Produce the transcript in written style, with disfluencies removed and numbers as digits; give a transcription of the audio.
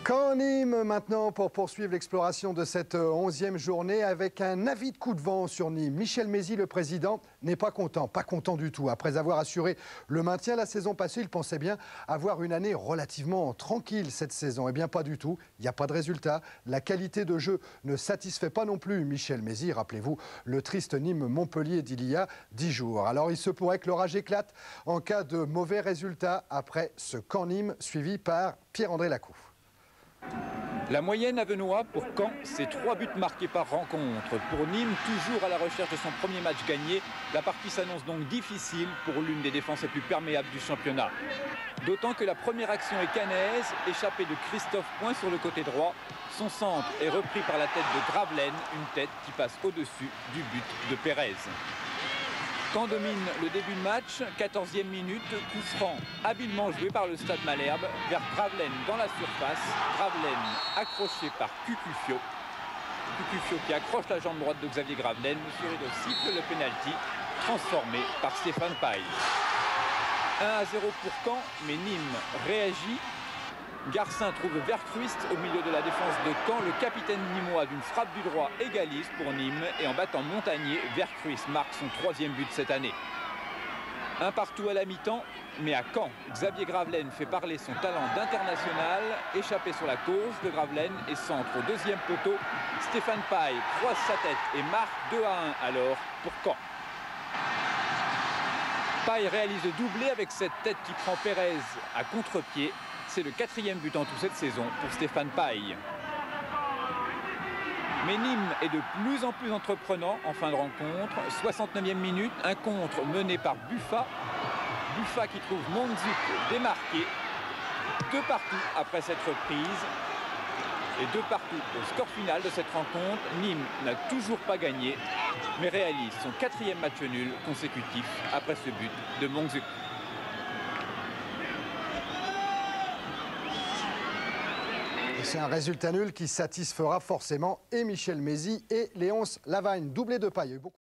Caen Nîmes maintenant pour poursuivre l'exploration de cette 11e journée avec un avis de coup de vent sur Nîmes. Michel Mézy, le président, n'est pas content du tout. Après avoir assuré le maintien la saison passée, il pensait bien avoir une année relativement tranquille cette saison. Eh bien pas du tout, il n'y a pas de résultat. La qualité de jeu ne satisfait pas non plus Michel Mézy. Rappelez-vous le triste Nîmes-Montpellier d'il y a 10 jours. Alors il se pourrait que l'orage éclate en cas de mauvais résultats après ce Caen Nîmes suivi par Pierre-André Lacou. La moyenne avenois pour Caen, c'est 3 buts marqués par rencontre. Pour Nîmes, toujours à la recherche de son premier match gagné, la partie s'annonce donc difficile pour l'une des défenses les plus perméables du championnat. D'autant que la première action est caennaise, échappée de Christophe Point sur le côté droit. Son centre est repris par la tête de Gravelaine, une tête qui passe au-dessus du but de Pérez. Caen domine le début de match, 14e minute, coup franc habilement joué par le Stade Malherbe vers Gravelaine dans la surface. Gravelaine accroché par Cucufio. Cucufio qui accroche la jambe droite de Xavier Gravelaine. Monsieur Rideau siffle le pénalty, transformé par Stéphane Paille. 1-0 pour Caen, mais Nîmes réagit. Garcin trouve Vercruist au milieu de la défense de Caen. Le capitaine nîmois d'une frappe du droit égalise pour Nîmes et en battant Montagnier, Vercruist marque son 3e but cette année. Un partout à la mi-temps, mais à Caen, Xavier Gravelaine fait parler son talent d'international, échappé sur la course de Gravelaine et centre au deuxième poteau. Stéphane Paille croise sa tête et marque 2-1 alors pour Caen. Paille réalise le doublé avec cette tête qui prend Pérez à contre-pied. C'est le 4e but en tout cette saison pour Stéphane Paille. Mais Nîmes est de plus en plus entreprenant en fin de rencontre. 69e minute, un contre mené par Buffa. Buffa qui trouve Mondzuk démarqué. 2 partout après cette reprise. Et 2 partout au score final de cette rencontre. Nîmes n'a toujours pas gagné, mais réalise son 4e match nul consécutif après ce but de Mondzuk. C'est un résultat nul qui satisfera forcément et Michel Mézy et Léonce Lavagne. Doublé de Paille.